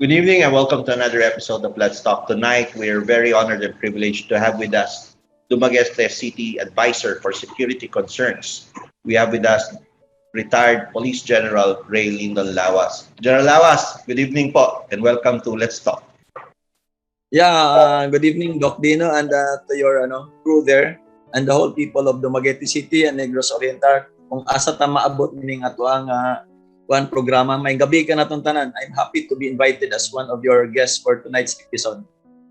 Good evening and welcome to another episode of Let's Talk. Tonight, we're very honored and privileged to have with us Dumaguete City Advisor for Security Concerns. We have with us retired Police General Ray Lyndon Lawas. General Lawas, good evening po and welcome to Let's Talk. Good evening, Dok Dinno, and to your crew there, and the whole people of Dumaguete City and Negros Oriental. Kung asa ta maabot ning ato ang one programa, may gabi ka natong tanan. I'm happy to be invited as one of your guests for tonight's episode.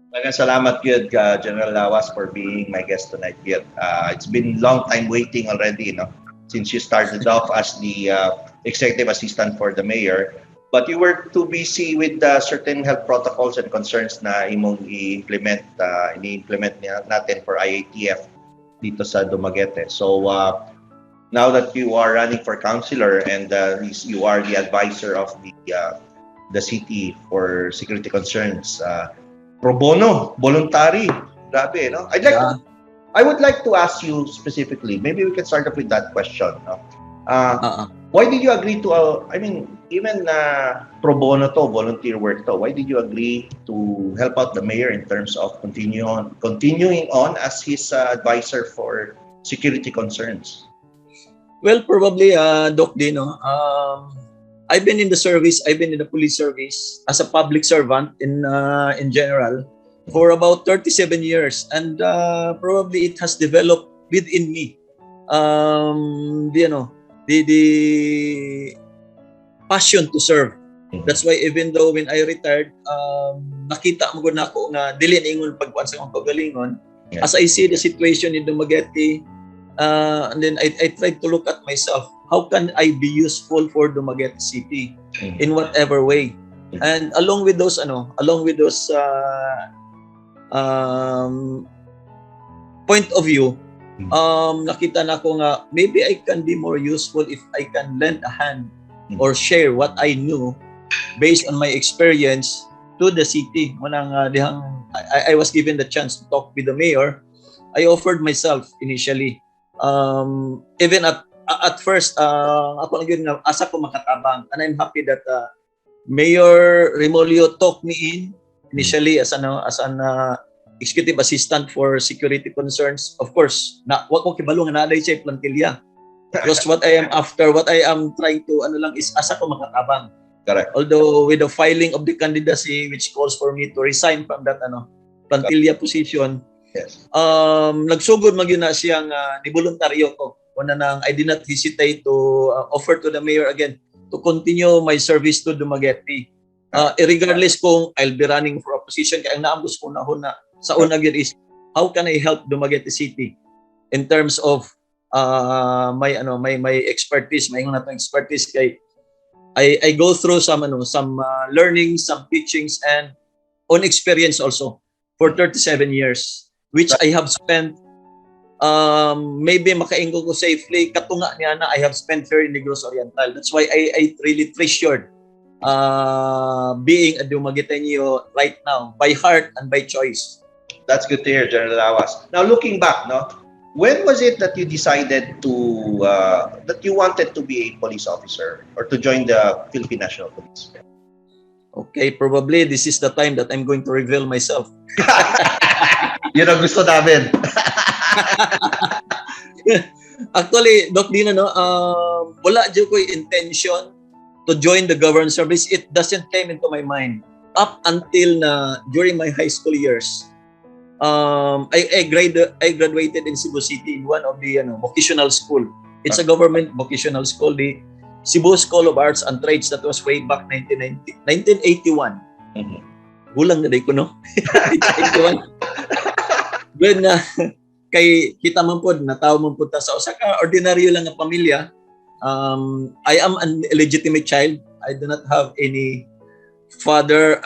Maraming salamat good General Lawas for being my guest tonight. Good. It's been long time waiting already, since you started off as the executive assistant for the mayor. But you were too busy with certain health protocols and concerns na imong i-implement, ini-implement natin for IATF dito sa Dumaguete. So now that you are running for councilor and you are the advisor of the city for security concerns, pro bono, voluntary, grabe, no? I would like to ask you specifically. Maybe we can start off with that question. Why did you agree to, even pro bono to, volunteer work to, why did you agree to help out the mayor in terms of continuing on as his advisor for security concerns? Well, probably, Doc Dinno, I've been in the service, I've been in the police service as a public servant in general for about 37 years, and probably it has developed within me. The passion to serve. That's why even though when I retired, nakita mo na ako nga dili ingon pagkuan sa akong kagalingon. Yeah. As I see the situation in Dumaguete, and then I tried to look at myself. How can I be useful for Dumaguete City in whatever way? And along with those point of view, nakita na ko nga maybe I can be more useful if I can lend a hand or share what I knew based on my experience to the city. I was given the chance to talk with the mayor. I offered myself initially. Even at first, ako lang yun nga, asa ko makatabang. And I'm happy that Mayor Remolio talked me in initially as an executive assistant for security concerns. Of course, wag ko kibalo nga naday siya plantilla. Because what I am trying to is asa ko makatabang. Correct. Although with the filing of the candidacy which calls for me to resign from that plantilla position, yes. Nagsugod magyud na siyang niboluntaryo ko. Una nang I did not hesitate to offer to the mayor again to continue my service to Dumaguete. Regardless kung I'll be running for opposition, kaya ang naambos ko na sa una gyud is how can I help Dumaguete City in terms of my expertise, may expertise kay I go through some learning, some teachings, and on experience also for 37 years, which I have spent maybe makaingo ko safely katunga niya na I have spent here in Negros Oriental. That's why I really treasured being a Dumagueteño right now by heart and by choice. That's good to hear, General Lawas. Now, looking back, when was it that you decided that you wanted to be a police officer or to join the Philippine National Police? Okay, probably this is the time that I'm going to reveal myself. Yun ang gusto namin. Actually, Dok Dinno, wala dyan ko intention to join the government service. It doesn't came into my mind. Up until during my high school years, I graduated in Cebu City in one of the vocational school. It's a government vocational school, the Cebu School of Arts and Trades. That was way back 1981. Mm-hmm. Gulang na day ko, no? 1981. When kay kita man po, nataw man po ta sa Osaka, ordinaryo lang na pamilya. I am an illegitimate child. I do not have any father.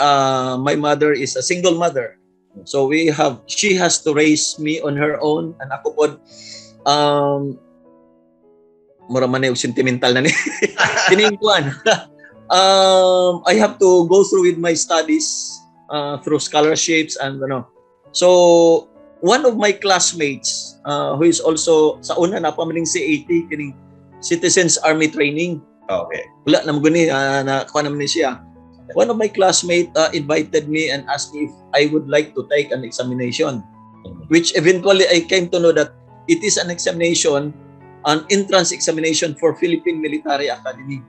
My mother is a single mother. So she has to raise me on her own, and ako po mura man yung sentimental na ni tiningkuan. I have to go through with my studies through scholarships and So one of my classmates who is also sa una na pamaling CAT kining Citizens Army Training. Okay. Wala naman guni na kuha naman ni siya. One of my classmates invited me and asked me if I would like to take an examination, which eventually I came to know that it is an examination, an entrance examination for Philippine Military Academy.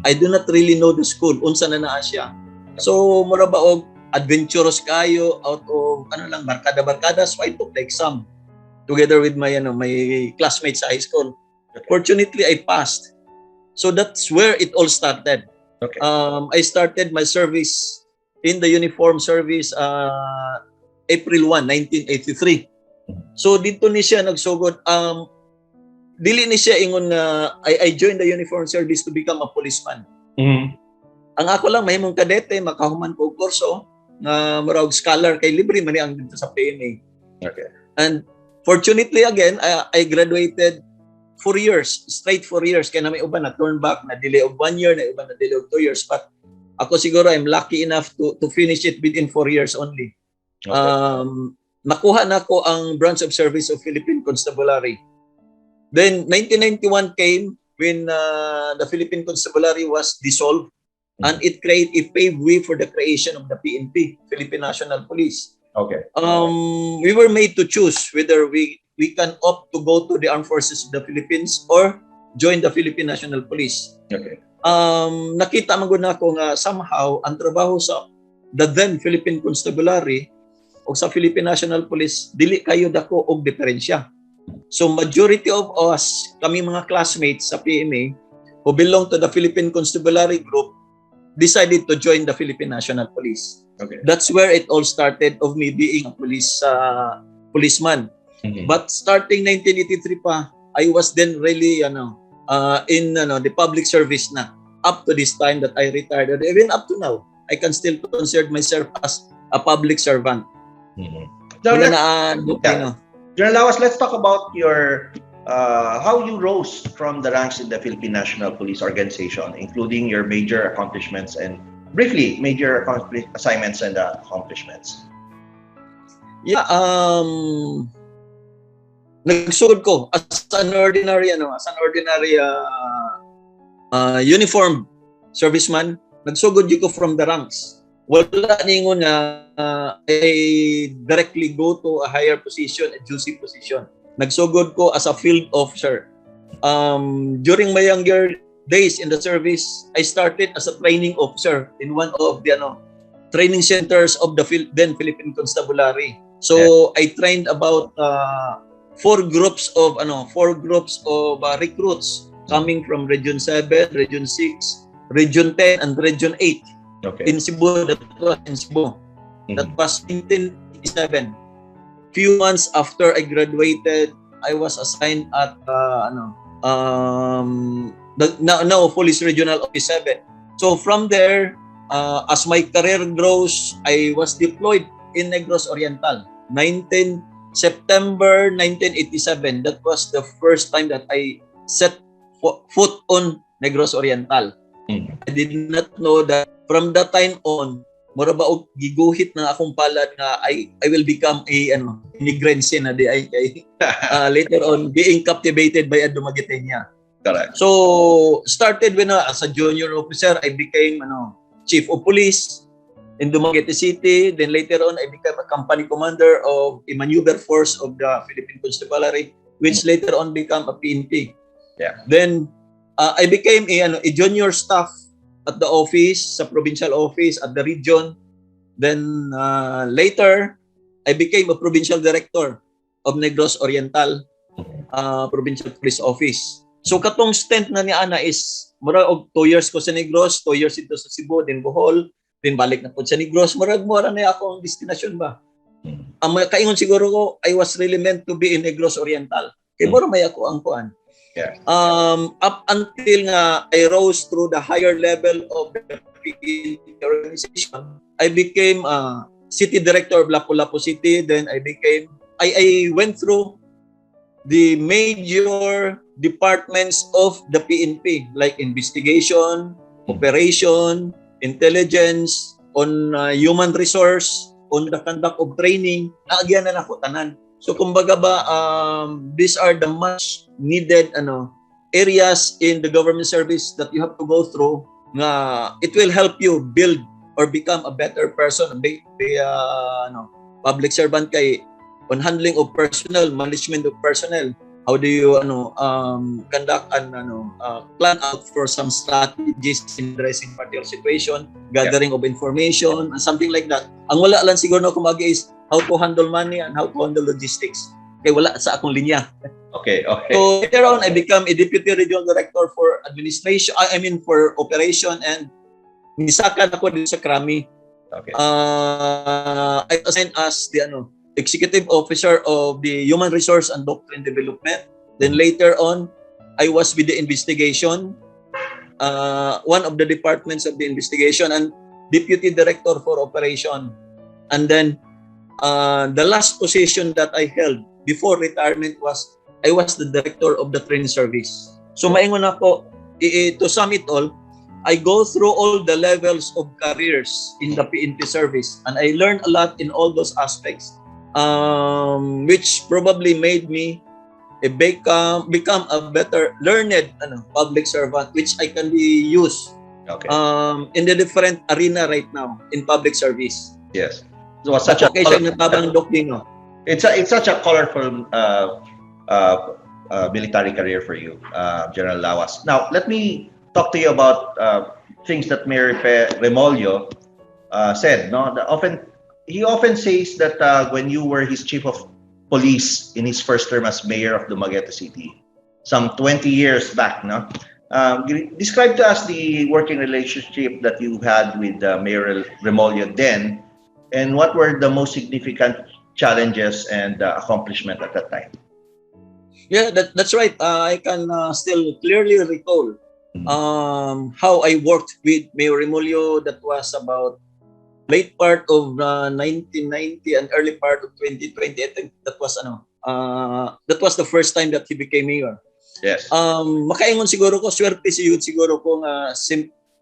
I do not really know the school, unsa na naa siya. So, mura ba og adventurous kayo out of barkada-barkada, so I took the exam together with my my classmates sa high school. Fortunately, I passed. So that's where it all started. Okay. I started my service in the uniform service April 1, 1983. So dito ni siya nagsugod. Dili ni siya ingon nga I joined the uniform service to become a policeman. Ang ako lang mahimong kadete, makahuman ko kurso nga murag scholar kay libre man ang dito sa PMA. Okay. And fortunately again, I graduated 4 years, straight 4 years. Kaya na may uban na turn back, na delay of 1 year, na iba na delay of 2 years. But ako siguro, I'm lucky enough to finish it within 4 years only. Okay. Nakuha na ko ang branch of service of Philippine Constabulary. Then, 1991 came when the Philippine Constabulary was dissolved, and it paved way for the creation of the PNP, Philippine National Police. Okay. We were made to choose whether we can opt to go to the Armed Forces of the Philippines or join the Philippine National Police. Okay. Nakita man gud nako nga somehow ang trabaho sa the then Philippine Constabulary o sa Philippine National Police dili kayo dako og diferensya. So majority of us, kami mga classmates sa PMA who belong to the Philippine Constabulary group decided to join the Philippine National Police. Okay. That's where it all started of me being a policeman. But starting 1983 pa, I was then really in the public service na up to this time that I retired. And even up to now, I can still consider myself as a public servant. General Lawas, let's talk about your how you rose from the ranks in the Philippine National Police Organization, including your major accomplishments and briefly major assignments and accomplishments. Yeah, nagsugod ko as an ordinary uniformed serviceman. Nagsugod ko from the ranks. Wala ningon na I directly go to a higher position, a juicy position. Nagsugod ko as a field officer. During my younger days in the service, I started as a training officer in one of the training centers of the then Philippine Constabulary. So I trained about 4 groups of recruits coming from Region 7, Region 6, Region 10, and Region 8. Okay. In Cebu, that was in Cebu. That was 1987. Few months after I graduated, I was assigned at now Police Regional Office 7. So from there, as my career grows, I was deployed in Negros Oriental. September 1987, that was the first time that I set foot on Negros Oriental. I did not know that from that time on, mura ba og giguhit na akong palad nga I will become a immigrant na di ay later on being captivated by a Dumaguetenya. Correct. So started when as a junior officer, I became chief of police in Dumaguete City. Then later on, I became a company commander of a maneuver force of the Philippine Constabulary, which later on became a PNP. Yeah. Then I became a junior staff at the office, sa provincial office at the region. Then later, I became a provincial director of Negros Oriental Provincial Police Office. So katong stint na ni Ana is mura og 2 years ko sa Negros, 2 years ito sa Cebu, then Bohol, then balik na po sa Negros. Mura na ako ang destination ba. Ang kaingon siguro ko, I was really meant to be in Negros Oriental. Kaya mura may ako ang kuan. Yeah. Up until nga I rose through the higher level of the organization, I became city director of Lapu-Lapu City. Then I went through the major departments of the PNP, like investigation, operation, intelligence, on human resource, on the conduct of training. Naagyan na nako tanan. So kumbaga ba, these are the much needed areas in the government service that you have to go through. It will help you build or become a better person, be public servant kay on handling of personnel, management of personnel. How do you conduct an plan out for some strategies in addressing particular situation, gathering of information, and something like that. Ang wala lang siguro na kumagi is how to handle money and how to handle logistics. Kaya wala sa akong linya. Okay. So later on, I become a deputy regional director for administration. For operation, and nisakan ako din sa Krami. Okay. I assigned as the executive officer of the human resource and doctrine development. Then later on, I was with the investigation, one of the departments of the investigation, and deputy director for operation. And then the last position that I held before retirement was I was the director of the train service. So maingon ako, to sum it all, I go through all the levels of careers in the PNP service, and I learned a lot in all those aspects, which probably made me become a better learned public servant, which I can be used in the different arena right now in public service. Yes. So such a Dok Dinno. It's such a colorful military career for you, General Lawas. Now, let me talk to you about things that Mayor Remolyo said. No, he often says that when you were his chief of police in his first term as mayor of Dumaguete City, some 20 years back, no. Describe to us the working relationship that you had with Mayor Remolyo then, and what were the most significant challenges and accomplishment at that time. Yeah, that's right. I can still clearly recall how I worked with Mayor Remolyo. That was about late part of 1990 and early part of 2020. I think that was the first time that he became mayor. Yes. Makaingon siguro ko, swerte siguro ko nga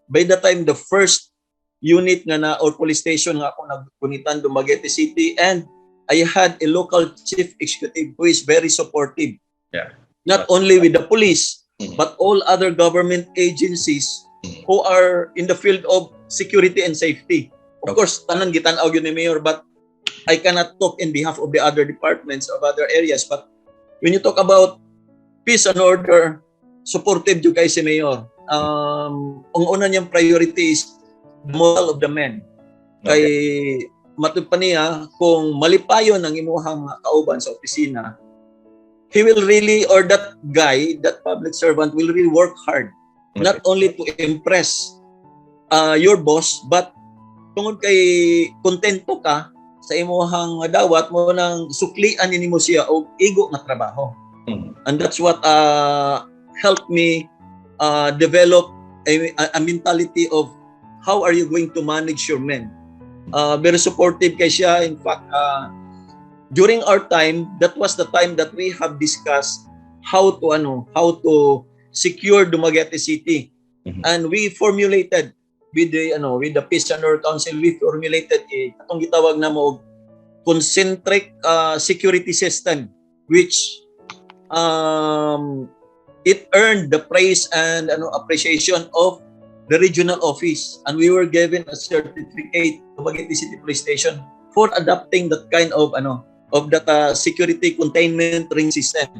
by the time the first unit nga or police station nga ako nagpunitan Dumaguete City, and I had a local chief executive who is very supportive. Yeah. Not only with the police, but all other government agencies who are in the field of security and safety. Of course, tanan gitanaw yun ni Mayor, but I cannot talk in behalf of the other departments of other areas. But when you talk about peace and order, supportive yung kay si Mayor. Ang una niyang priority is the moral of the men. Kay matod pa niya, kung malipayon ang imuhang kauban sa opisina, he will really, or that guy, that public servant will really work hard. Not only to impress your boss, but tungod kay kontento ka sa imuhang dawat mo nang suklian nimo siya og igo nga trabaho. And that's what helped me develop a mentality of how are you going to manage your men. Very supportive kay siya. In fact, during our time, that was the time that we have discussed how to secure Dumaguete City. And we formulated with the Peace and Order Council, we formulated atong gitawag na mo concentric security system, which it earned the praise and appreciation of the regional office, and we were given a certificate to Dumaguete City Police Station for adopting that kind of that security containment ring system.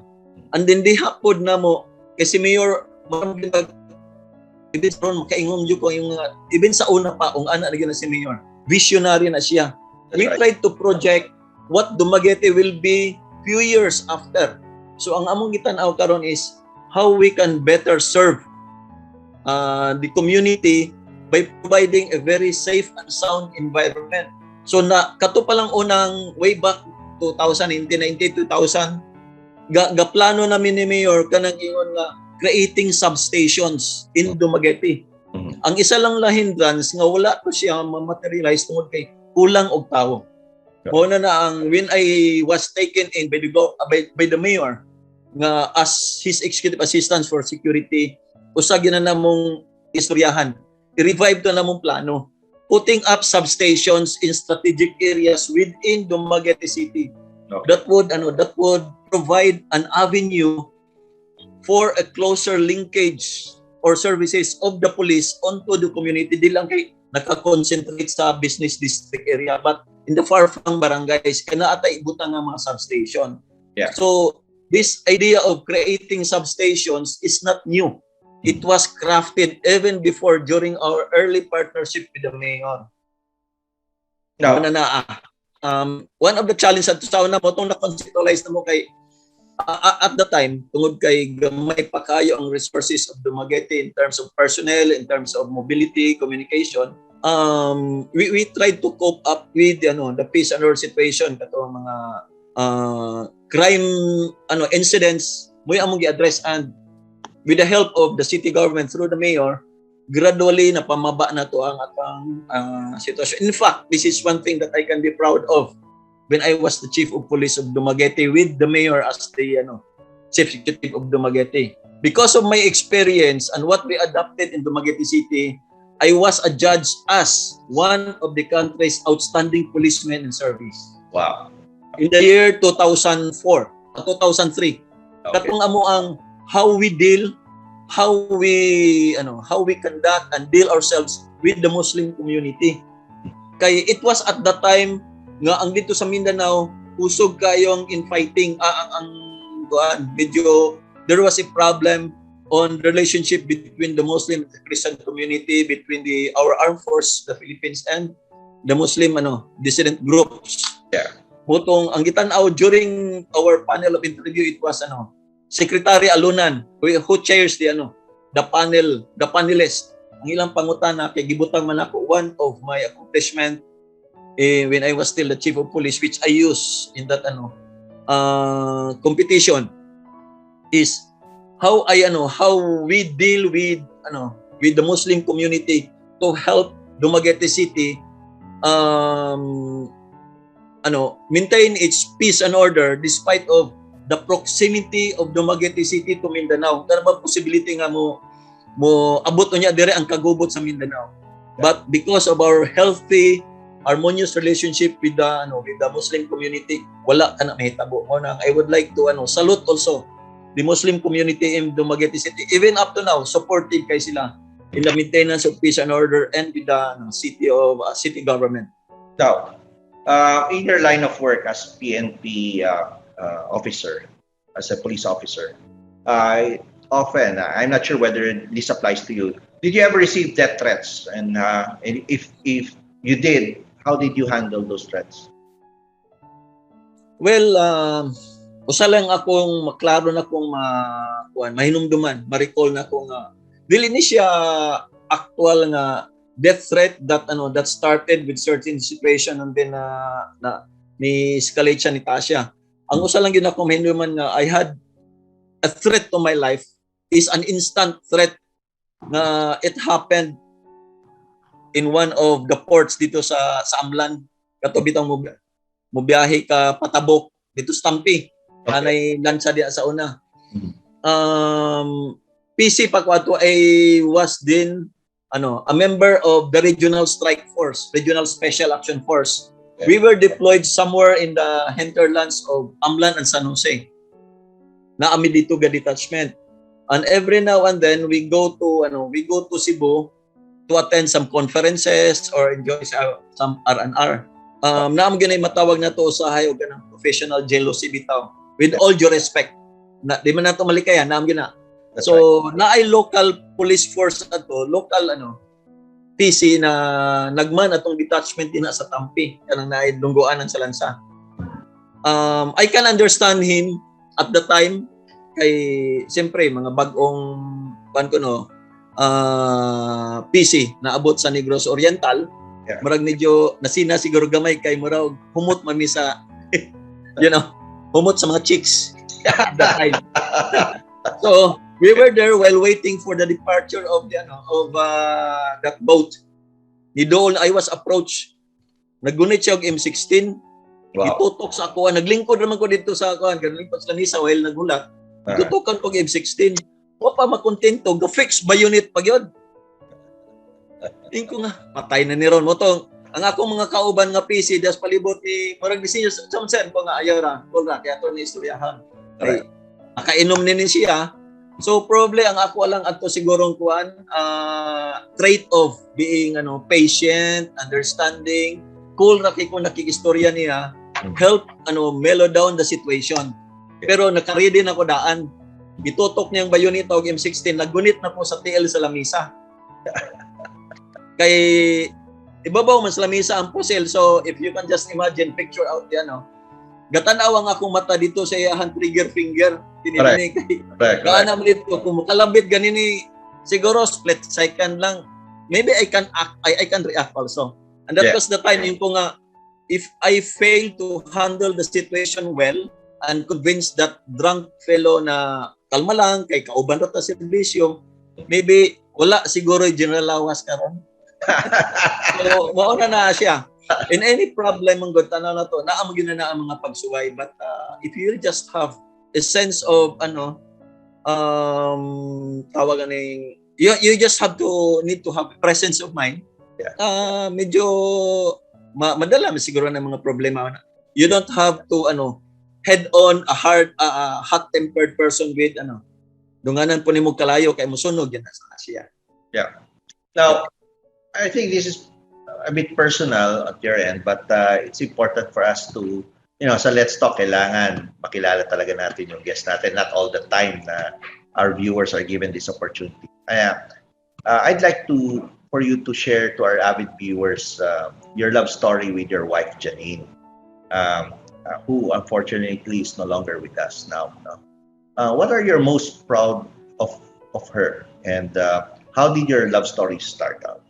And then di hapod na mo kasi Mayor even ron makaingon jud ko yung even sa una pa ang ana na si Mayor, visionary na siya. We tried to project what Dumaguete will be few years after. So ang among gitan-aw karon is how we can better serve the community by providing a very safe and sound environment. So kato pa lang unang way back 1990, 2000, gaplano namin ni Mayor kanang ingon nga creating substations in Dumaguete. Ang isa lang la hindrance nga wala ko siya ma-materialize tungod kay kulang og tawo. Muna na ang when I was taken in by the Mayor nga as his executive assistant for security, usag na namong istoryahan, i-revive to namong plano, putting up substations in strategic areas within Dumaguete City. Okay. That would provide an avenue for a closer linkage or services of the police onto the community. Di lang kay naka-concentrate sa business district area, but in the far-flung barangays, kanaatay ibutang nga mga substation. Yeah. So, this idea of creating substations is not new. It was crafted even before, during our early partnership with the mayor. No. One of the challenges sa una mo, itong na-conceptualize na mo kay, at the time, tungod kay gamay pa kayo ang resources of Dumaguete in terms of personnel, in terms of mobility, communication, we tried to cope up with the peace and order situation, kato mga crime incidents, mo among gi-address, and with the help of the city government through the mayor, gradually napamaba na to ang atang sitwasyon. In fact, this is one thing that I can be proud of when I was the chief of police of Dumaguete with the mayor as the chief executive of Dumaguete. Because of my experience and what we adopted in Dumaguete City, I was adjudged as one of the country's outstanding policemen in service. Wow. In the year 2004, 2003. Okay. Katong amo ang how we conduct and deal ourselves with the Muslim community. Kay it was at that time nga ang dito sa Mindanao usog kayong infighting medyo there was a problem on relationship between the Muslim and the Christian community, between our armed force, the Philippines, and the Muslim dissident groups. Yeah. Butong ang gitan-aw during our panel of interview, it was Secretary Alunan who chairs the panelist. Ang ilang pangutana kay gibutang man ako, one of my accomplishment when I was still the chief of police, which I use in that competition, is how we deal with the Muslim community to help Dumaguete City maintain its peace and order despite of the proximity of Dumaguete City to Mindanao. Pero ba possibility nga mo abot niya dire ang kagubot sa Mindanao. But because of our healthy, harmonious relationship with the Muslim community, wala ka na mahitabo. I would like to salute also the Muslim community in Dumaguete City. Even up to now, supported kay sila in the maintenance of peace and order and with the city government. Now, in your line of work as PNP officer, as a police officer, often, I'm not sure whether this applies to you. Did you ever receive death threats? And if you did, how did you handle those threats? Well, usa lang akong maklaro na akong mahinumduman, ma-recall na akong dili ni siya actual nga death threat that started with certain situation and then ni escalate siya ni Tasha. Ang usa lang gyud akong mahinumduman nga I had a threat to my life is an instant threat na it happened in one of the ports dito sa Amlan. Kato bitang mo biyahe ka patabok dito sa Tampi. Anay lansa diya sa una. PC pagwato I was din a member of the Regional Strike Force, Regional Special Action Force. Okay. We were deployed somewhere in the hinterlands of Amlan and San Jose. Naami dito ga detachment. And every now and then we go to Cebu to attend some conferences or enjoy some R&R. Naam ganay matawag na to sa hayog ng professional jealousy bitaw. With all due respect, di man nato malikaya, naam gina. So, naay local police force local PC na nagman atong detachment din sa Tampi, kanang naay lungguanan sa lansa. I can understand him at the time kay siyempre mga bagong PC na abot sa Negros Oriental. Yeah. Murag medyo nasina siguro gamay kay murag humot mami sa humot sa mga chicks at that time. So we were there while waiting for the departure of that boat. Ni doon I was approached. Naggunit siya og M16. Wow. Itutok sa ako, naglingkod naman ko dito sa ako, naglingkod sa lanisa while nagulat. Itutokan ko og M16. Wa pa makontento, ga-fix bayonet pa gyud. Tingko nga patay na ni ron mo to. Ang akong mga kauban nga PC das palibot ni murag disenyo sa Johnson ko nga ayaw ra, wala kaya to ni istoryahan. Kay nakainom ni siya. So probably ang ako lang ato sigurong kuan trait of being patient, understanding, cool ra kay kung nakikistorya niya, help mellow down the situation. Pero naka-ready na ko daan. Bitutok niyang bayoneta og M16, nagunit na po sa TL sa lamisa. Kay ibabaw man sa lamisa ang pusil, so if you can just imagine, picture out yan, gatanaw ang akong mata dito sa iyang trigger finger. Tinininig kay gaana man dito, kung makalambit ganini, siguro split second lang. Maybe I can act, I can react also. And that was the time yung ko nga, if I fail to handle the situation well and convince that drunk fellow na kalma lang, kay kauban ra ta serbisyo, maybe wala siguro yung General Lawas karon. So, mauna na siya. In any problem ang good tanaw na to, naamag yun na ang mga pagsuway. But if you just have a sense of tawagan ng you just need to have presence of mind. Medyo madala siguro ng mga problema. You don't have to head on a hot-tempered person with dunganan po nimo kalayo kay mosunog yan sa siya. Yeah. Now, I think this is a bit personal at your end, but it's important for us to, sa Let's Talk, kailangan makilala talaga natin yung guest natin. Not all the time na our viewers are given this opportunity. I'd like for you to share to our avid viewers your love story with your wife, Janine, who unfortunately is no longer with us now. What are you most proud of her, and how did your love story start out?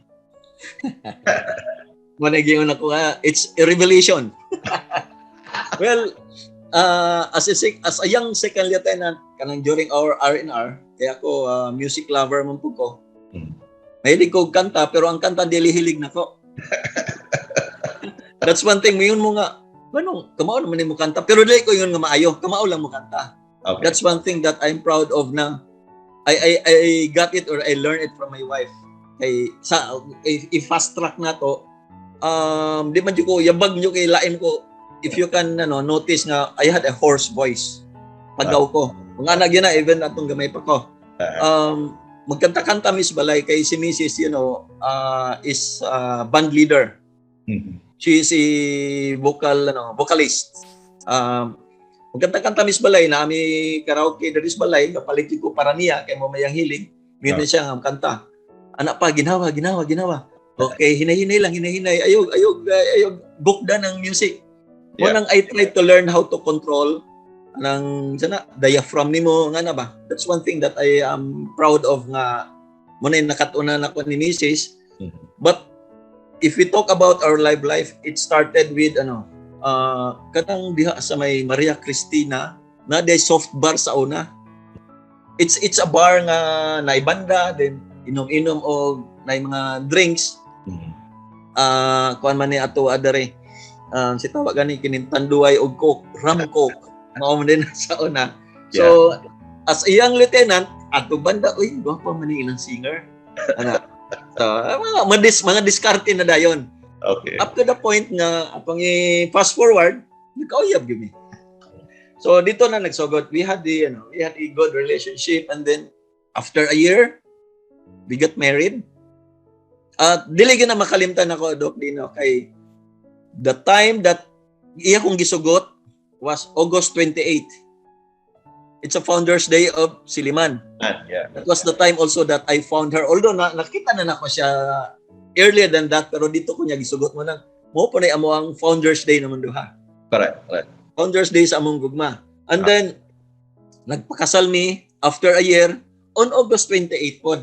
Managing ako it's a revelation. Well, as a young second lieutenant kanang during our R&R, kaya ako music lover man po ko. Mahilig ko kanta, pero ang kanta dili hilig nako. That's one thing, mayon mo nga, kamao naman mo kanta, pero dili ko yun nga maayo, kamao lang mo kanta. Okay. That's one thing that I'm proud of na I got it or I learned it from my wife. Kay i-fast track na to, di man ko yabag nyo kay lain ko, if you can notice nga I had a hoarse voice pagaw ko mga anak yun na, even atong gamay pa ko, magkanta-kanta Miss Balay kay si Mrs. Is band leader. She is a vocalist. Magkanta-kanta Miss Balay na ami karaoke dari sa Balay, kapalit ko para niya kay mo mayang hiling, minsan siya nga kanta. Anak pa, ginawa. Okay, hinay-hinay lang. Ayog, bukda ng music. Unang I tried to learn how to control ng diaphragm nimo nga na ba. That's one thing that I am proud of nga muna nakatunan ako ni Mrs. But if we talk about our life, it started with kanang diha sa may Maria Cristina na day soft bar sa una. It's a bar nga naibanda, then inom-inom o na mga drinks. Kuan man ni ato adare. Si tawag gani kinintanduay og coke, rum coke. Mao man din sa una. So as a young lieutenant, ato banda, uy, gwapa man ni ilang singer. So mga diskarte na dayon. Okay. Up to the point nga apang fast forward, nagkauyab gyud mi. So dito na nagsugot. We had a good relationship, and then after a year we got married. At dili gyud na makalimtan ako, Dok Dinno, kay the time that iya kong gisugot was August 28. It's a Founder's Day of Siliman. That was the time also that I found her. Although nakita na nako siya earlier than that, pero dito ko niya gisugot mo nang mo po na amo ang Founder's Day naman duha. Correct. Founder's Day sa among gugma. And then nagpakasal mi after a year on August 28 po.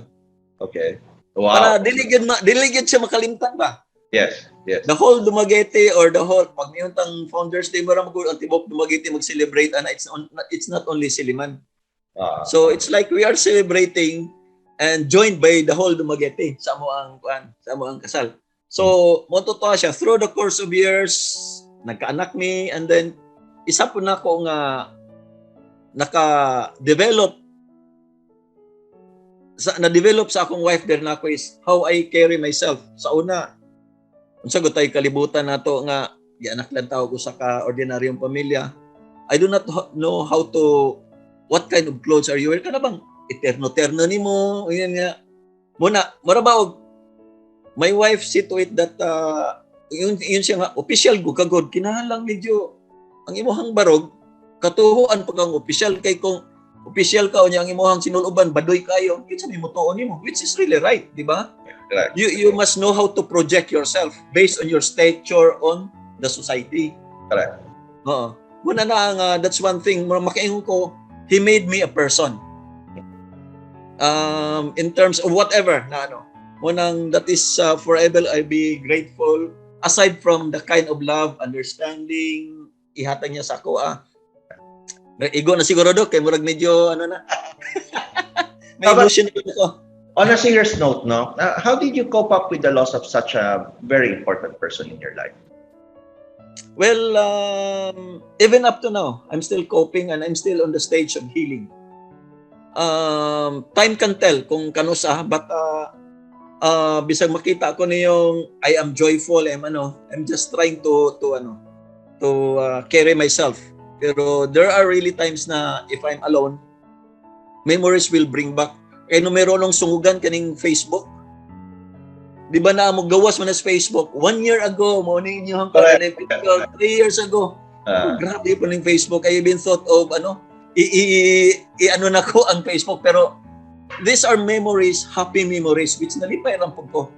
Okay. Wow. Para diligid siya makalimtan ba? Yes. The whole Dumaguete or the whole pag niyuntang Founders Day mo ra ang tibok Dumaguete mag-celebrate, and it's not only Siliman. So it's like we are celebrating and joined by the whole Dumaguete sa mo ang kasal. So mo totoo siya through the course of years, nagkaanak mi, and then isa po na ko nga na-develop sa akong wife there na ako is how I carry myself. Sa una, unsa gutay kalibutan nato nga gianak lang tao ko sa ka-ordinaryong pamilya. I do not know what kind of clothes are you wearing. Kana bang eterno-terno nimo, yan nga. Muna, marabaw, my wife see to it that yun siya nga, official go kagod, kinahanglan medyo, ang imuhang barog, katuhuan pag ang official, kay kung official ka, o niya ang imuhang sinuloban, badoy kayo, yun sa mimutuon nimo, which is really right, di ba? Right. You must know how to project yourself based on your stature on the society. Correct. Oo. Muna na ang, that's one thing, makaingon ko, he made me a person. In terms of whatever na ano, munang that is forever I be grateful aside from the kind of love, understanding ihatag niya sa ako. Igo na siguro Dok, kay murag medyo ano na. May emotion ko. On a serious note, no, how did you cope up with the loss of such a very important person in your life? Well, even up to now, I'm still coping and I'm still on the stage of healing. Time can tell kung kano sa, but bisag makita ko niyong I am joyful, I'm just trying to carry myself. Pero there are really times na if I'm alone, memories will bring back. Kaya no meron nung sungugan kaning Facebook. Di ba na mo gawas mo na sa Facebook 1 year ago, mo ni inyo hang 3 years ago. Grabe po ning Facebook. I even thought of na ko ang Facebook, pero these are memories, happy memories which nalipay lang po ko.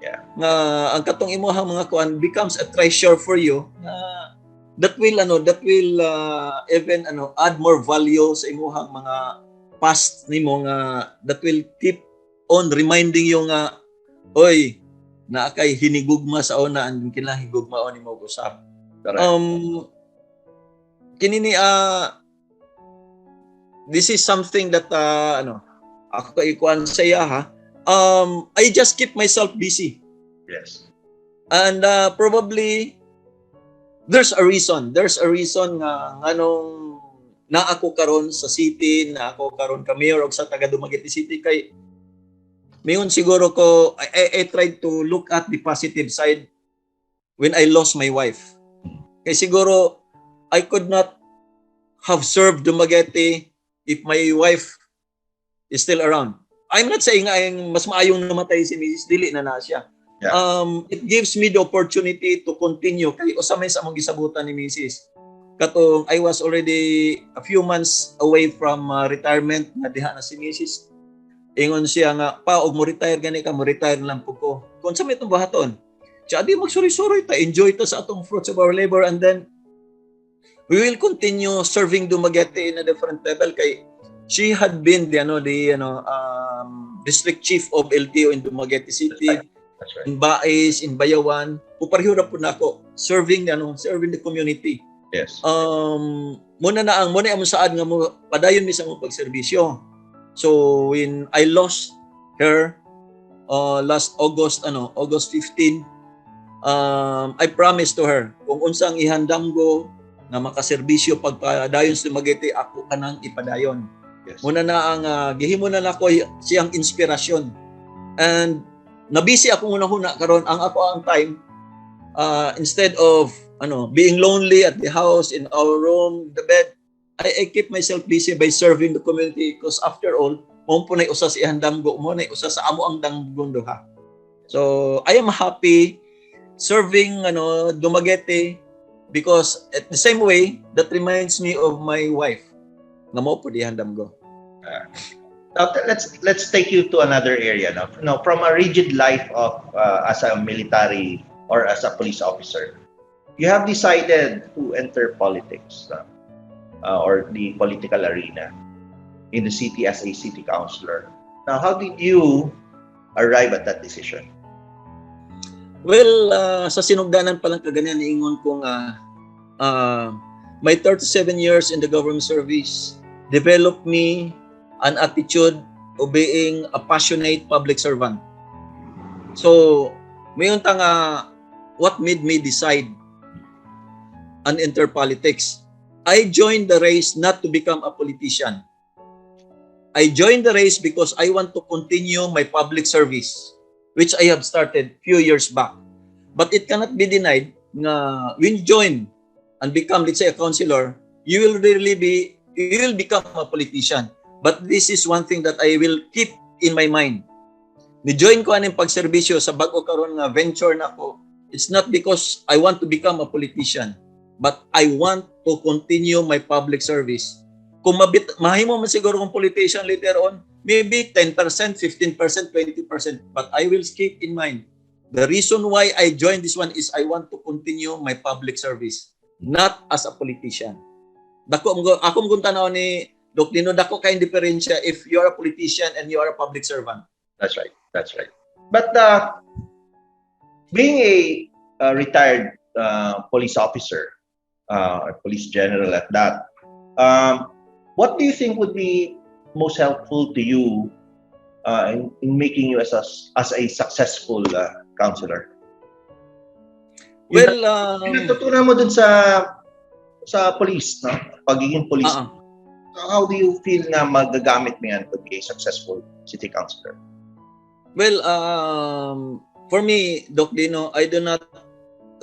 Yeah. Nga ang katong imuhang mga kuan becomes a treasure for you na that will even add more value sa imuhang mga past nimo nga that will keep on reminding you nga oy na kay hinigugma sa una ang kinahigugmaon nimo usab. Kinini this is something that ako ikuan sa iya ha. I just keep myself busy. Yes. And probably there's a reason nga nganong na ako karon sa city, na ako karon ka mayor og sa taga Dumaguete City kay mayon siguro ko I tried to look at the positive side when I lost my wife. Kay siguro I could not have served Dumaguete if my wife is still around. I'm not saying mas maayong namatay si Mrs. Dili na siya. Yeah. It gives me the opportunity to continue. Kaya usamay sa among gisabutan ni Mrs. Katong I was already a few months away from retirement na diha na si Mrs. Ingon siya nga, pa, og mo retire gani ka, mo retire lang po ko. Kung sa may itong bahaton, siya di magsuri-suri ta, enjoy ta sa atong fruits of our labor, and then we will continue serving Dumaguete in a different level. Kay she had been district chief of LTO in Dumaguete City. That's right. In Baez, in Bayawan, puparhiyo na po na ako serving the community. Yes. Muna ang saad nga mo padayon mi sa mong pagserbisyo. So when I lost her last August 15, I promised to her kung unsang ihandam ko nga makaserbisyo pagpadayon sa Dumaguete, ako kanang ipadayon. Yes. Muna na ang gihimo na nako siyang inspirasyon. And nabisi ako una karon ang ako ang time instead of being lonely at the house, in our room, the bed, I keep myself busy by serving the community because after all, mo po na usa sa ihandam go, mo na usa sa amo ang danggon ha. So I am happy serving Dumaguete because at the same way that reminds me of my wife nga mo po di handam go. Now let's take you to another area now. From a rigid life of as a military or as a police officer, you have decided to enter politics or the political arena in the city as a city councilor. Now, how did you arrive at that decision? Well, sa sinugdanan pa lang kaganyan, niingon ko nga my 37 years in the government service developed me an attitude of being a passionate public servant. So, mayon ta nga what made me decide and enter politics. I joined the race not to become a politician. I joined the race because I want to continue my public service, which I have started few years back. But it cannot be denied na when you join and become, let's say, a councilor, you will become a politician. But this is one thing that I will keep in my mind. Ni-join ko aning pagserbisyo sa bago karon nga venture nako. It's not because I want to become a politician, but I want to continue my public service. Kung mahimo man siguro kung politician later on, maybe 10%, 15%, 20%, but I will keep in mind the reason why I joined this one is I want to continue my public service, not as a politician. Ako mong tanaw ni Dok Dinno, dako kay diferensya if you are a politician and you are a public servant. That's right. That's right. But being a retired police officer, or police general at that, what do you think would be most helpful to you in making you as a successful counselor? Well, natutunan mo dun sa police, no? Pagiging police. How do you feel na magagamit mo yan to be a successful city councilor? Well, for me, Dok Dinno, I do not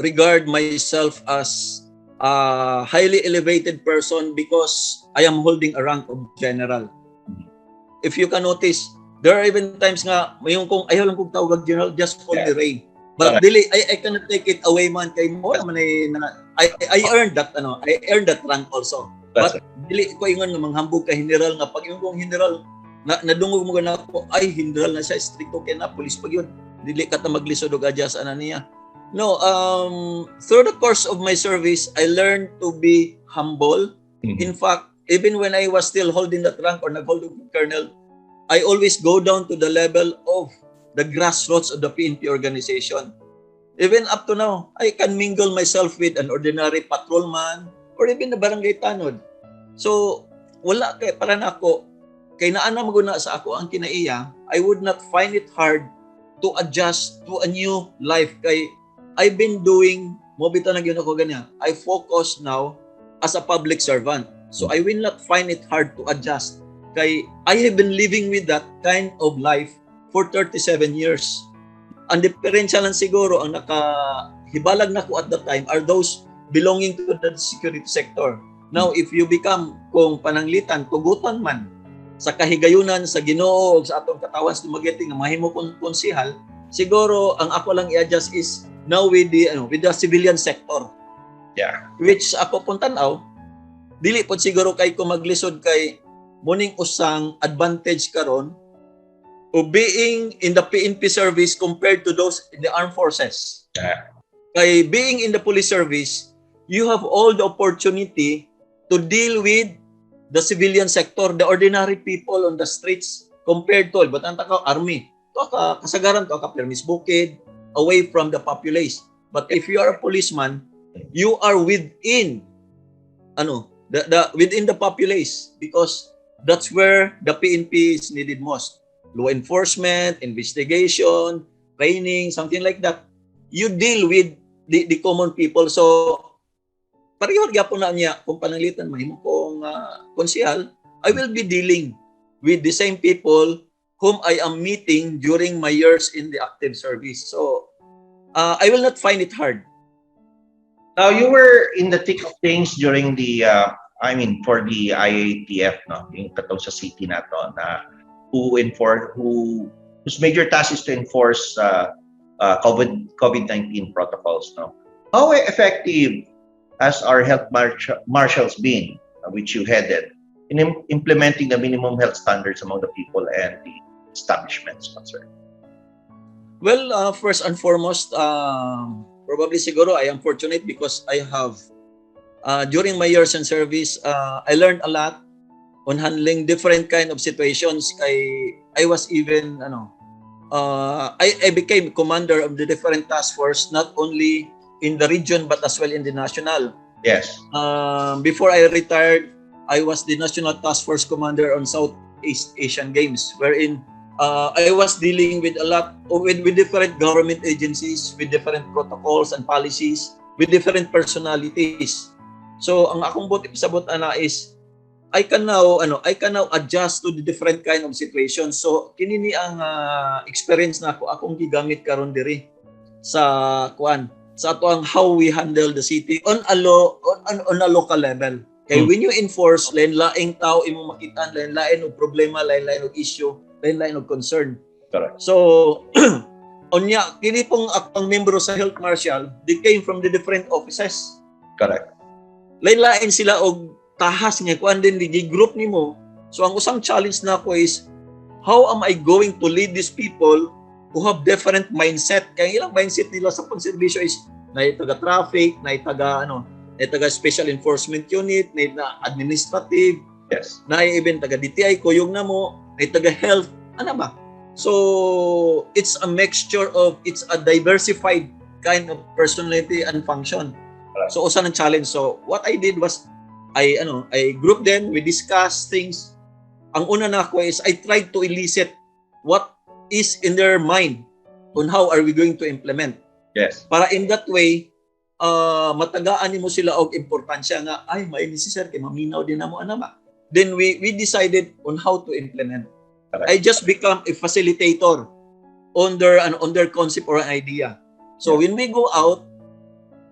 regard myself as a highly elevated person because I am holding a rank of general. If you can notice, there are even times nga, yung kung ayaw lang kong tawag general, just call me Ray. But dili, I cannot take it away man kay mo naman I earned that I earned that rank also. But dili ko ingon nga manghambog ka general nga pag yung general nadungog mo na ako ay general na siya stricto kay na police pag yun. Dili ka ta maglisod og adjust ana niya. No, through the course of my service, I learned to be humble. In fact, even when I was still holding that rank or nag-hold of colonel, I always go down to the level of the grassroots of the PNP organization. Even up to now, I can mingle myself with an ordinary patrolman or even the barangay tanod. So, wala kay para na ako, kay naana maguna sa ako ang kinaiya, I would not find it hard to adjust to a new life. Kay I've been doing, mobita na yun ako ganyan, I focus now as a public servant. So, I will not find it hard to adjust. Kay I have been living with that kind of life for 37 years. Ang diferensya lang siguro, ang nakahibalag na ko at that time are those belonging to the security sector. Now, if you become kung pananglitan, tugutan man sa kahigayunan, sa Ginoo, o sa atong katawan sa dumageting na mahimo kong konsihal, siguro ang ako lang i-adjust is now with the civilian sector. Yeah. Which ako pong tanaw, dili po siguro kay ko maglisod kay muning usang advantage karon of being in the PNP service compared to those in the armed forces. Yeah. Kay being in the police service, you have all the opportunity to deal with the civilian sector, the ordinary people on the streets compared to, but ang takaw, army. To ka kasagaran to ka permis bukid, away from the populace. But if you are a policeman, you are within within the populace because that's where the PNP is needed most. Law enforcement, investigation, training, something like that. You deal with the common people. So, pareho gyapon na niya kung pananglitan mahimo kong konsehal, I will be dealing with the same people whom I am meeting during my years in the active service. So, I will not find it hard. Now, you were in the thick of things during the for the IATF, no, yung katong sa city na to, na whose major task is to enforce COVID-19 protocols, no. How effective has our health marshals been, which you headed, in implementing the minimum health standards among the people and the establishments concerned? Well, first and foremost, probably siguro I am fortunate because I have during my years in service, I learned a lot on handling different kind of situations. I was even I became commander of the different task force, not only in the region but as well in the national. Yes. Before I retired, I was the national task force commander on Southeast Asian Games, wherein I was dealing with a lot with different government agencies, with different protocols and policies, with different personalities. So ang akong buti pasabot ana is I can now adjust to the different kind of situations. So kinini ang experience na akong gigamit karon diri sa ato ang how we handle the city on a local level. Kay when you enforce, lain-laing tao imong makitaan, lain-lain og problema, lain-lain og issue, lain-lain og concern. Correct. So, onya, kini pong akong membro sa Health Marshal, they came from the different offices. Correct. Lain-lain sila og tahas nga kuan din di group nimo. So ang usang challenge na ko is, how am I going to lead these people who have different mindset? Kaya ilang mindset nila sa pagserbisyo is na taga traffic, na taga special enforcement unit, na administrative, yes, na even taga DTI kuyog na mo, na taga health, ano ba? So it's a mixture of, it's a diversified kind of personality and function. So usa ng challenge. So what I did was I grouped them, we discussed things. Ang una na ako is I tried to elicit what is in their mind on how are we going to implement. Yes. Para in that way, matagaan mo sila og importansya nga, ay, may necessary kay maminaw din namo ana ba. Then we decided on how to implement. Correct. I just become a facilitator on their concept or idea. So when we go out,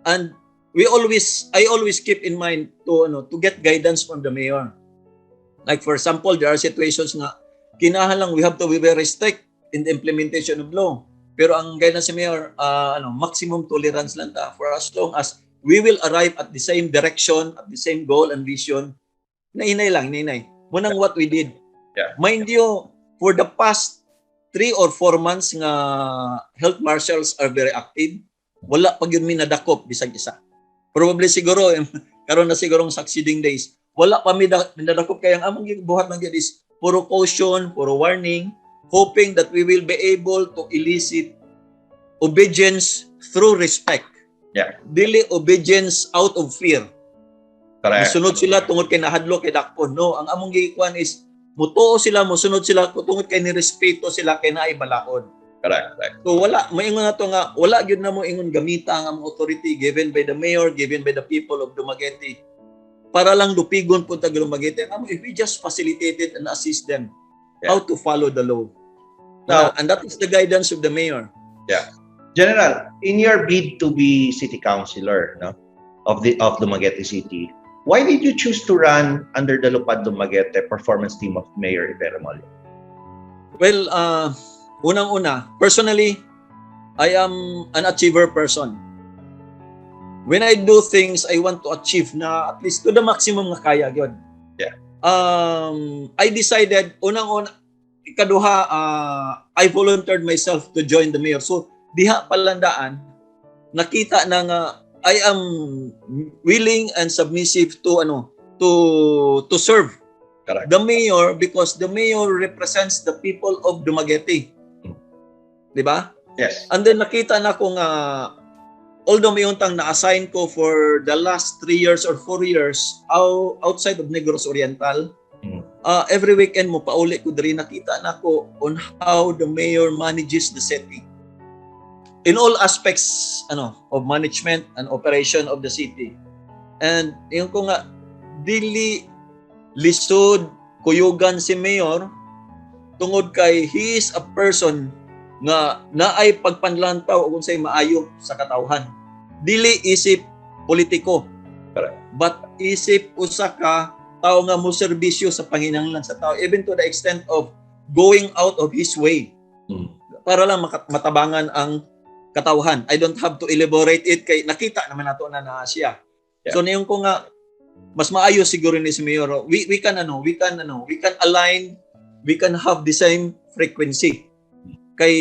and I always keep in mind to get guidance from the mayor. Like for example, there are situations na kinahanglan we have to be very strict in the implementation of law. Pero ang guidance ni Mayor, maximum tolerance lang ta for as long as we will arrive at the same direction, at the same goal and vision. Nainay lang. Munang what we did. Yeah. Mind you, for the past 3 or 4 months nga health marshals are very active, wala pag yun minadakop bisag isa. Probably siguro, karon na sigurong succeeding days, wala pa minadakop kaya ang among buhat lang is puro caution, puro warning, hoping that we will be able to elicit obedience through respect. Yeah. Dili obedience out of fear. Correct. Musunod sila tungod kay nahadlo kay dakpon. No, ang among gikuan is mutuo sila, musunod sila tungod kay ni respeto sila kay naay balaod. Correct. So wala, maingon na to nga, wala gyud na mo ingon gamita ang authority given by the mayor, given by the people of Dumaguete para lang lupigon po tag Dumaguete. If we just facilitated and assist them how to follow the law. Now, and that is the guidance of the mayor. Yeah. General, in your bid to be city councilor, of Dumaguete City, why did you choose to run under the Lupad Dumaguete performance team of Mayor Iberomolio? Well, unang-una, personally, I am an achiever person. When I do things, I want to achieve na at least to the maximum nga kaya gyud. Yeah. I decided unang-una ikaduha, I volunteered myself to join the mayor. So diha palandaan, nakita na nga I am willing and submissive to serve. Correct. The mayor, because the mayor represents the people of Dumaguete. Di ba? Yes. And then nakita na ko nga, although may untang na-assign ko for the last 3 years or 4 years outside of Negros Oriental, every weekend mo pauli ko diri, nakita na ko on how the mayor manages the city in all aspects of management and operation of the city. And yung ko nga dili lisod kuyugan si mayor tungod kay he is a person nga naay pagpanlantaw ug unsay maayo sa katawhan. Dili isip politiko. Correct. But isip usa ka tao nga mo serbisyo sa panginahanglan sa tao, even to the extent of going out of his way para lang matabangan ang katawhan. I don't have to elaborate it kay nakita naman nato na siya. Yeah. So niyon ko nga mas maayo siguro ni si Mayor. We can align, we can have the same frequency. Kay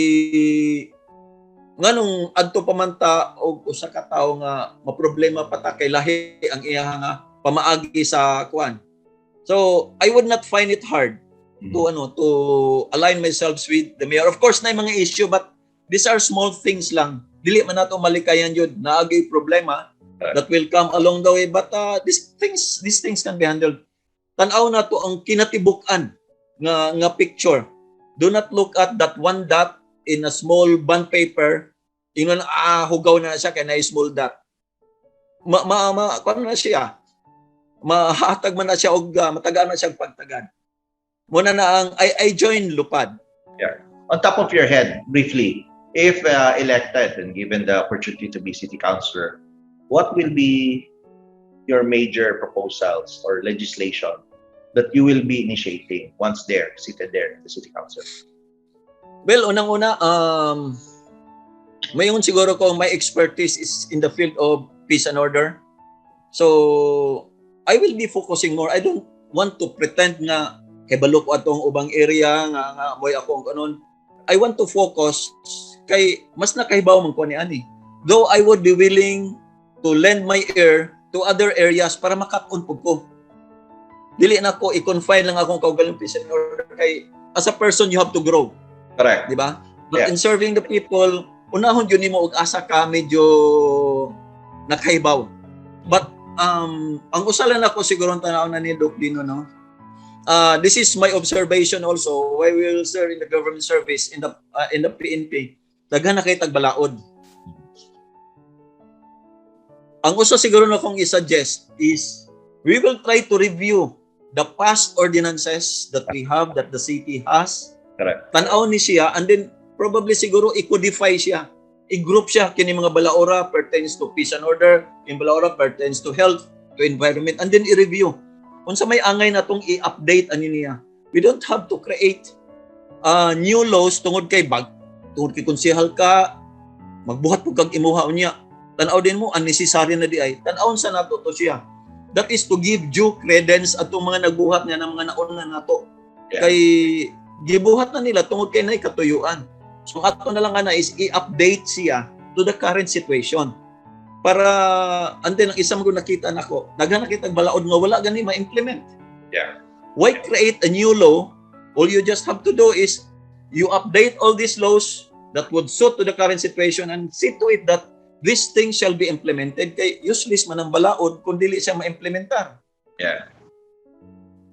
nganong adto pamanta og usa ka tawo nga maproblema pata kay lahi ang iya nga pamaagi sa kuan. So I would not find it hard to align myself with the mayor. Of course na mga issue, but these are small things lang. Dili man nato malikayan jud naagay problema that will come along the way, but these things can be handled. Tan-aw na to ang kinatibuk-an nga picture. Do not look at that one dot in a small bond paper. Ingon hugaw na siya kay na small dot. Kuan na siya. Mahatag man na siya og matagaan na siya pagtagad. Muna na ang I join Lupad. Yeah. On top of your head, briefly, if elected and given the opportunity to be city councilor, what will be your major proposals or legislation that you will be initiating once they're seated there in the City Council? Well, unang-una, mayon siguro ko my expertise is in the field of peace and order. So, I will be focusing more. I don't want to pretend na kibalo ko atong ubang area nga moy ako ang kanon. I want to focus kay mas nakahibaw man ko ni ani. Though I would be willing to lend my ear to other areas para makakon pud ko. Dili na ko i-confine lang akong kaugaling peace and order kay as a person you have to grow. Correct. Di ba? But in serving the people, unahon yun nimo og asa ka medyo nakahibaw. But ang usalan ako siguro ang tanaw na ni Dok Dinno, no? This is my observation also while we will serve in the government service in the PNP. Daghan na kay tagbalaod. Ang usa siguro na kong i-suggest is we will try to review the past ordinances that we have, that the city has. Correct. Tanaw ni siya, and then probably siguro i-codify siya. I-group siya, kini mga balaura pertains to peace and order, yung balaura pertains to health, to environment, and then i-review. Kung sa may angay na itong i-update ani niya. We don't have to create new laws tungod kay tungod kay konsehal ka, magbuhat po kag imuha niya. Tanaw din mo, unnecessary na di ay. Tanawon sa nato to siya. That is to give due credence atong mga nagbuhat niya ng mga nauna nato. Yeah. Kay gibuhat na nila tungod kay nay katuyuan. So ato na lang ana is i-update siya to the current situation. Para ante ang isa mo nakita nako, daghan nakita balaod nga wala gani ma-implement. Yeah. Why create a new law? All you just have to do is you update all these laws that would suit to the current situation and see to it that these things shall be implemented. Kay useless man ang balaod kung dili siya ma-implementar. Yeah.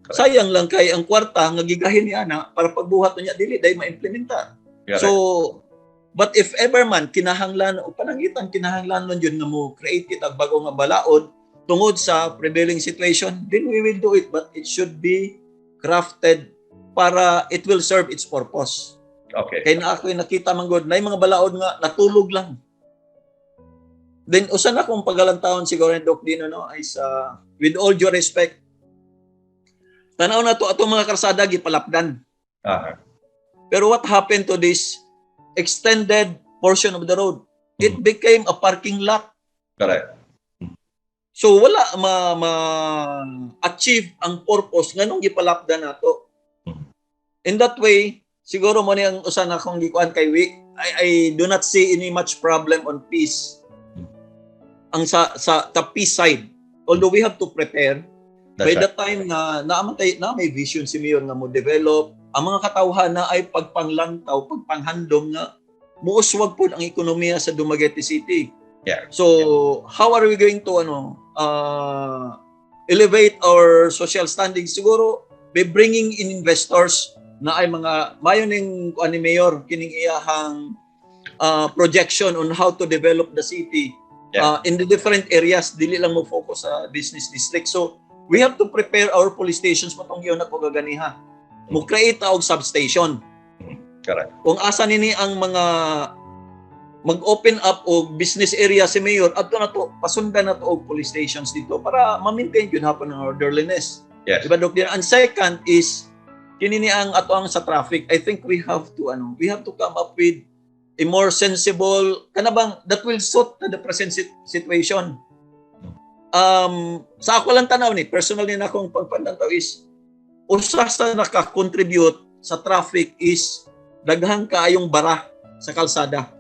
Correct. Sayang lang kay ang kwarta nga gigahin niya na para pagbuhat niya dili day ma-implementar. So, but if ever man kinahanglan o panangitan kinahanglan nun yun nga mo create kitag bago nga balaod tungod sa prevailing situation, then we will do it, but it should be crafted para it will serve its purpose. Okay. Kaya na ako nakita man god na mga balaod nga natulog lang. Then usa na kong pagalantaon siguro ni Dok Dinno, no, is with all due respect, tanaw na to atong mga karsada gipalapdan. Pero what happened to this extended portion of the road? It became a parking lot. Correct. So wala ma-achieve ang purpose nganong gipalapdan nato. In that way, siguro mo ni ang usa na kong gikuan kay I do not see any much problem on peace. Ang sa peace side. Although we have to prepare by the time na may vision si Mayor nga mo develop ang mga katawhan na ay pagpanglantaw, pagpanghandom nga muuswag po ang ekonomiya sa Dumaguete City. Yeah. So, how are we going to elevate our social standing? Siguro by bringing in investors na ay mga mayon ning ni Mayor kining iyahang projection on how to develop the city in the different areas, dili lang mo focus sa business district. So, we have to prepare our police stations matong yun na pagaganiha. Mo create og substation. Correct. Kung asa nini ang mga mag-open up og business area si Mayor, adto na to pasundan na to og police stations dito para ma-maintain yun hapon ang orderliness. Yes. Diba, Dok? And second is kinini ang ato ang sa traffic. I think we have to come up with a more sensible kanabang that will suit the present situation. Sa ako lang tanaw ni personally na akong pagpandantaw is usa sa naka-contribute sa traffic is daghang kaayong bara sa kalsada.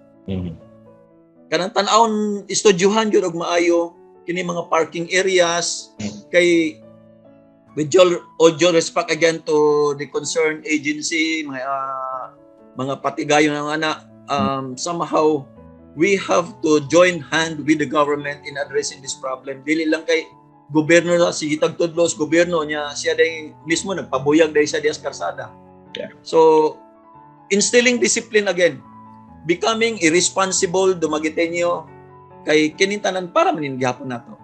Kanang tan-awon istudyohan gyud og maayo kini mga parking areas kay with all due respect again to the concerned agency, mga patigayon ng anak, somehow we have to join hand with the government in addressing this problem. Dili lang kay gobyerno na si Gitag Tudlos, gobyerno niya siya day mismo nagpabuyag day sa dias karsada. Yeah. So instilling discipline again, becoming irresponsible Dumagueteño kay kinintanan para manin gyapon nato.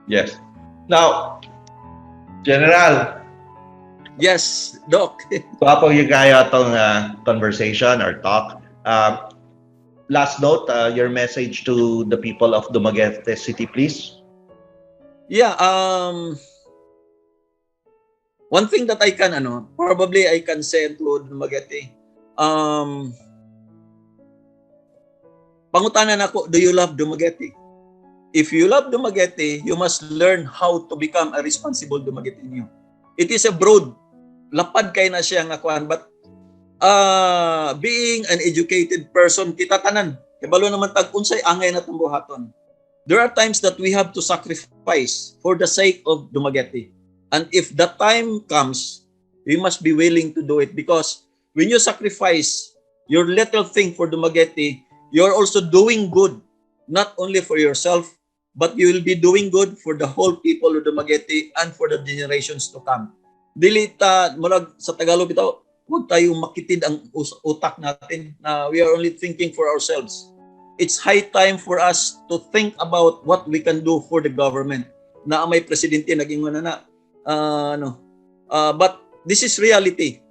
Yes. Now, General. Yes, Doc. So apong yung kaya itong conversation or talk. Last note, your message to the people of Dumaguete City, please. Yeah, one thing that I can, probably I can say to Dumaguete, pangutanan ako, do you love Dumaguete? If you love Dumaguete, you must learn how to become a responsible Dumagueteño. It is a broad, lapad kay na siya nga kuan, but being an educated person, kita tanan, kabalo naman tag unsay angay natong buhaton. There are times that we have to sacrifice for the sake of Dumaguete. And if the time comes, we must be willing to do it, because when you sacrifice your little thing for Dumaguete, you're also doing good, not only for yourself, but you will be doing good for the whole people of Dumaguete and for the generations to come. Dili ta murag sa Tagalog bitaw, huwag tayong makitid ang utak natin na we are only thinking for ourselves. It's high time for us to think about what we can do for the government. Na may presidente naging na but this is reality.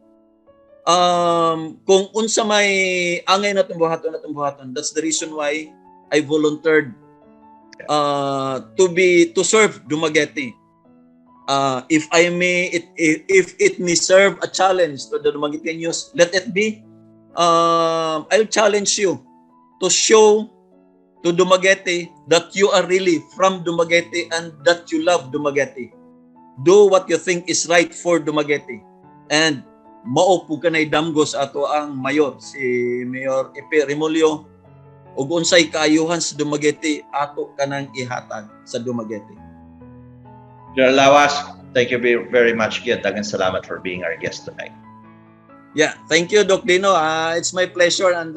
Kung unsa may angay natong buhaton, that's the reason why I volunteered to serve Dumaguete. If it may serve a challenge to the Dumagueteños, let it be. I'll challenge you to show to Dumaguete that you are really from Dumaguete and that you love Dumaguete. Do what you think is right for Dumaguete. And maupo ka na'y damgos ato ang mayor, si Mayor Epe Remolio, ug unsay kaayuhan sa Dumaguete, ato ka nang ihatag sa Dumaguete. General Lawas, thank you very much. Daghang salamat for being our guest tonight. Yeah, thank you, Dok Dinno. It's my pleasure, and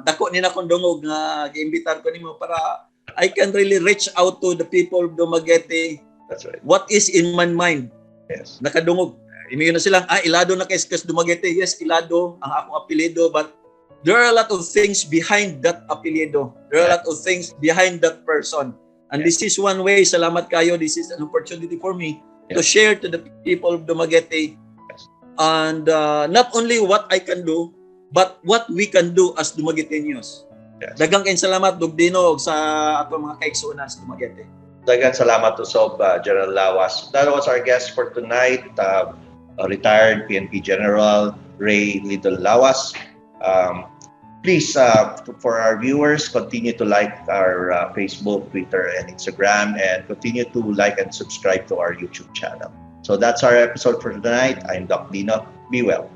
dako ni na kong dungog nga giimbitar ko nimo para I can really reach out to the people of Dumaguete. That's right. What is in my mind? Yes. Nakadungog. Imiyon na silang, Ilado na Kaiskas Dumaguete. Yes, Ilado ang akong apelyido, but there are a lot of things behind that apelyido. There are a lot of things behind that person. And this is one way, salamat kayo, this is an opportunity for me to share to the people of Dumaguete. And not only what I can do, but what we can do as Dumagueteños. Yes. Daghang kayong salamat, Dok Dinno, sa ato mga kaigsuonan sa Dumaguete. Daghang salamat to Sob, General Lawas. That was our guest for tonight, retired PNP General Ray Lidl Lawas. Please, for our viewers, continue to like our Facebook, Twitter, and Instagram, and continue to like and subscribe to our YouTube channel. So that's our episode for tonight. I'm Dok Dinno. Be well.